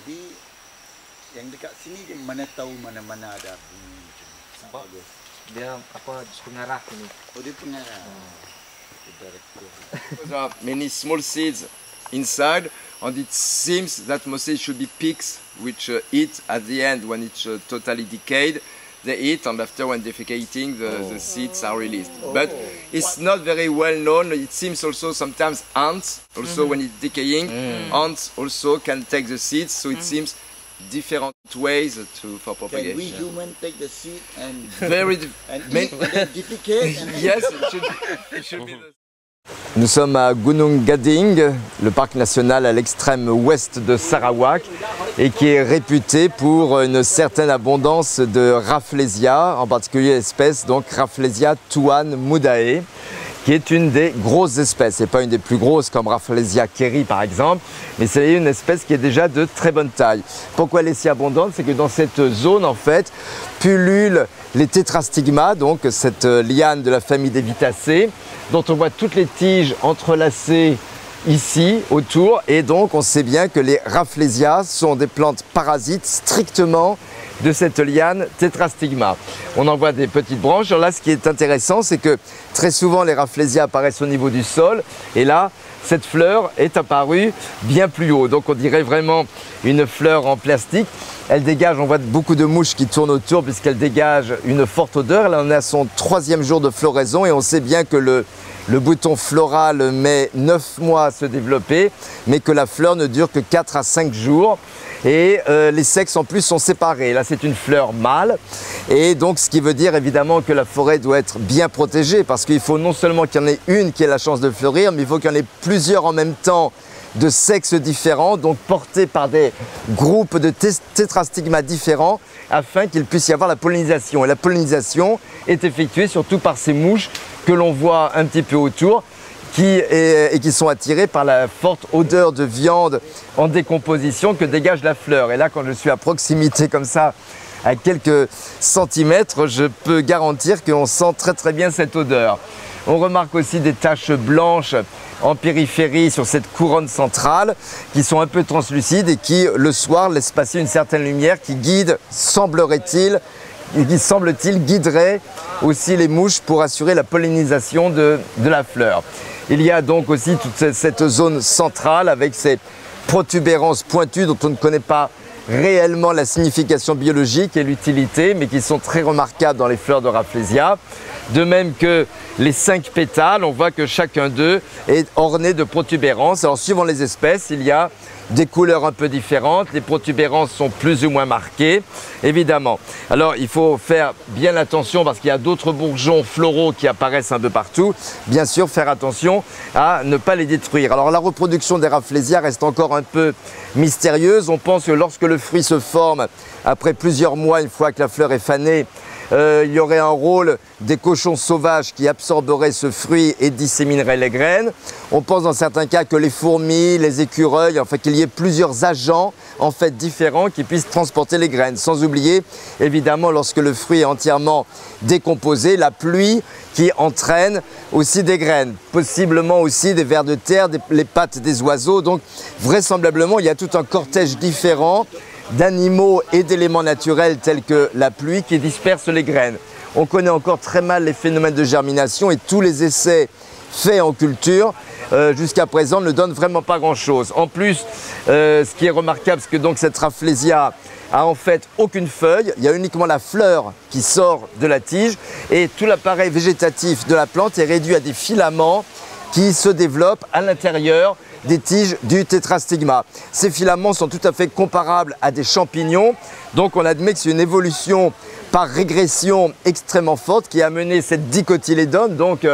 Jadi yang dekat sini dia mana tahu mana-mana ada bunyi macam ni. Sebab dia apa pengarah ini. Oh dia pengarah. There are many small seeds inside, and it seems that mostly it should be pigs which eat at the end when it's totally decayed. They eat, and after when defecating, the seeds are released. But it's not very well known. It seems also sometimes ants, also when it's decaying, ants also can take the seeds. So it seems different ways for propagation. Can we humans take the seed and Very and eat and then defecate? And Yes, it should be the... Nous sommes à Gunung Gading, le parc national à l'extrême ouest de Sarawak et qui est réputé pour une certaine abondance de Rafflesia, en particulier l'espèce donc Rafflesia tuan mudae, qui est une des grosses espèces. C'est pas une des plus grosses comme Rafflesia kerri par exemple, mais c'est une espèce qui est déjà de très bonne taille. Pourquoi elle est si abondante? C'est que dans cette zone en fait pullulent les tétrastigmas, donc cette liane de la famille des Vitacées, dont on voit toutes les tiges entrelacées ici autour, et donc on sait bien que les Rafflesia sont des plantes parasites strictement de cette liane tétrastigma. On en voit des petites branches. Alors là, ce qui est intéressant, c'est que très souvent les Rafflesia apparaissent au niveau du sol, et là, cette fleur est apparue bien plus haut. Donc on dirait vraiment une fleur en plastique. Elle dégage, on voit beaucoup de mouches qui tournent autour puisqu'elle dégage une forte odeur. Là, on est à son 3e jour de floraison et on sait bien que le bouton floral met 9 mois à se développer, mais que la fleur ne dure que 4 à 5 jours. Et les sexes en plus sont séparés. Là, c'est une fleur mâle. Et donc, ce qui veut dire évidemment que la forêt doit être bien protégée parce qu'il faut non seulement qu'il y en ait une qui ait la chance de fleurir, mais il faut qu'il y en ait plusieurs en même temps de sexes différents, donc portés par des groupes de tétrastigmas différents afin qu'il puisse y avoir la pollinisation. Et la pollinisation est effectuée surtout par ces mouches que l'on voit un petit peu autour et qui sont attirées par la forte odeur de viande en décomposition que dégage la fleur. Et là, quand je suis à proximité comme ça, à quelques centimètres, je peux garantir qu'on sent très très bien cette odeur. On remarque aussi des taches blanches en périphérie sur cette couronne centrale qui sont un peu translucides et qui, le soir, laissent passer une certaine lumière qui guide, semble-t-il, guiderait aussi les mouches pour assurer la pollinisation de la fleur. Il y a donc aussi toute cette zone centrale avec ces protubérances pointues dont on ne connaît pas réellement la signification biologique et l'utilité, mais qui sont très remarquables dans les fleurs de Rafflesia. De même que les 5 pétales, on voit que chacun d'eux est orné de protubérances. Alors suivant les espèces, il y a des couleurs un peu différentes, les protubérances sont plus ou moins marquées, évidemment. Alors il faut faire bien attention parce qu'il y a d'autres bourgeons floraux qui apparaissent un peu partout. Bien sûr, faire attention à ne pas les détruire. Alors la reproduction des Rafflesia reste encore un peu mystérieuse. On pense que lorsque le fruit se forme, après plusieurs mois, une fois que la fleur est fanée, il y aurait un rôle des cochons sauvages qui absorberaient ce fruit et dissémineraient les graines. On pense dans certains cas que les fourmis, les écureuils, enfin qu'il y ait plusieurs agents en fait différents qui puissent transporter les graines. Sans oublier évidemment lorsque le fruit est entièrement décomposé, la pluie qui entraîne aussi des graines, possiblement aussi des vers de terre, les pattes des oiseaux. Donc vraisemblablement il y a tout un cortège différent d'animaux et d'éléments naturels tels que la pluie qui dispersent les graines. On connaît encore très mal les phénomènes de germination et tous les essais faits en culture jusqu'à présent ne donnent vraiment pas grand-chose. En plus, ce qui est remarquable, c'est que donc cette Rafflesia a en fait aucune feuille, il y a uniquement la fleur qui sort de la tige et tout l'appareil végétatif de la plante est réduit à des filaments qui se développent à l'intérieur des tiges du tétrastigma. Ces filaments sont tout à fait comparables à des champignons, donc on admet que c'est une évolution par régression extrêmement forte qui a mené cette dicotylédone, donc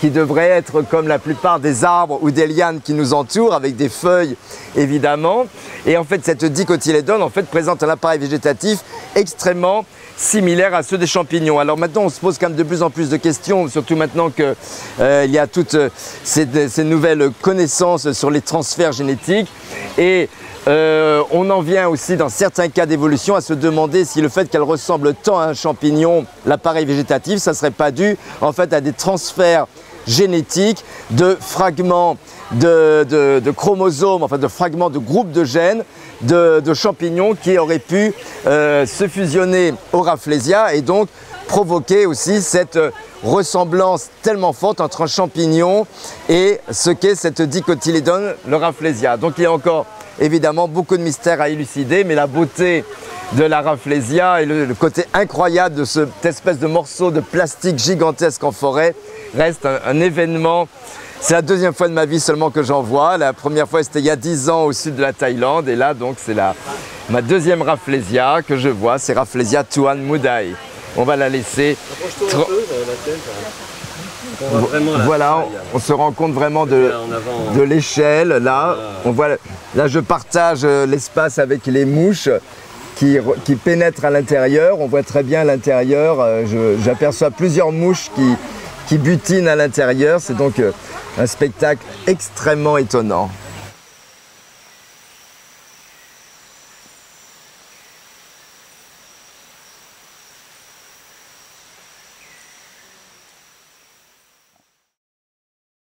qui devrait être comme la plupart des arbres ou des lianes qui nous entourent, avec des feuilles évidemment. Et en fait cette dicotylédone en fait présente un appareil végétatif extrêmement similaire à ceux des champignons. Alors maintenant on se pose quand même de plus en plus de questions, surtout maintenant qu'il y a toutes ces nouvelles connaissances sur les transferts génétiques et on en vient aussi dans certains cas d'évolution à se demander si le fait qu'elle ressemble tant à un champignon, l'appareil végétatif, ça ne serait pas dû en fait à des transferts génétiques de fragments de chromosomes, enfin de fragments de groupes de gènes de champignons qui auraient pu se fusionner au Rafflesia et donc provoquer aussi cette ressemblance tellement forte entre un champignon et ce qu'est cette dicotylédone, le Rafflesia. Donc il y a encore évidemment beaucoup de mystères à élucider, mais la beauté de la Rafflesia et le côté incroyable de cette espèce de morceau de plastique gigantesque en forêt reste un événement. C'est la deuxième fois de ma vie seulement que j'en vois. La première fois c'était il y a 10 ans au sud de la Thaïlande et là donc c'est ma deuxième Rafflesia que je vois, c'est Rafflesia Tuan Mudai. On va la laisser. Approche-toi un peu, la tête. On voit vraiment la voilà, taille. on se rend compte vraiment de l'échelle. Là, on voit, là, je partage l'espace avec les mouches qui pénètrent à l'intérieur. On voit très bien à l'intérieur. J'aperçois plusieurs mouches qui butinent à l'intérieur. C'est donc un spectacle extrêmement étonnant.